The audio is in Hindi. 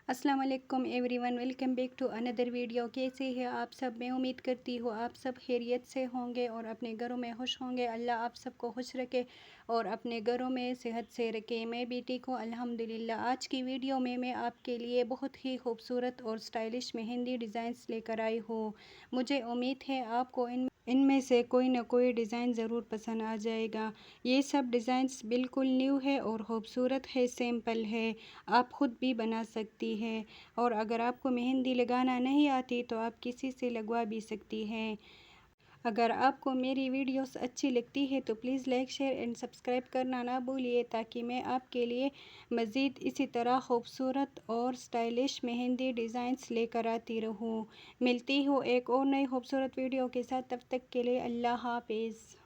अस्सलाम वालेकुम everyone, welcome back to another video. कैसे हैं आप सब? मैं उम्मीद करती हूँ आप सब खैरियत से होंगे और अपने घरों में खुश होंगे। अल्लाह आप सबको खुश रखे और अपने घरों में सेहत से रखे। मैं भी ठीक हूँ अल्हम्दुलिल्लाह। आज की वीडियो में मैं आपके लिए बहुत ही खूबसूरत और स्टाइलिश मेहंदी डिज़ाइंस लेकर आई हूँ। मुझे उम्मीद है आपको इनमें से कोई ना कोई डिज़ाइन ज़रूर पसंद आ जाएगा। ये सब डिज़ाइंस बिल्कुल न्यू है और ख़ूबसूरत है, सिंपल है, आप ख़ुद भी बना सकती हैं। और अगर आपको मेहंदी लगाना नहीं आती तो आप किसी से लगवा भी सकती हैं। अगर आपको मेरी वीडियोस अच्छी लगती है तो please like share and subscribe करना ना भूलिए, ताकि मैं आपके लिए मज़ीद इसी तरह खूबसूरत और स्टाइलिश मेहंदी डिज़ाइंस लेकर आती रहूँ। मिलती हूँ एक और नई खूबसूरत वीडियो के साथ, तब तक के लिए अल्लाह हाफ़िज़।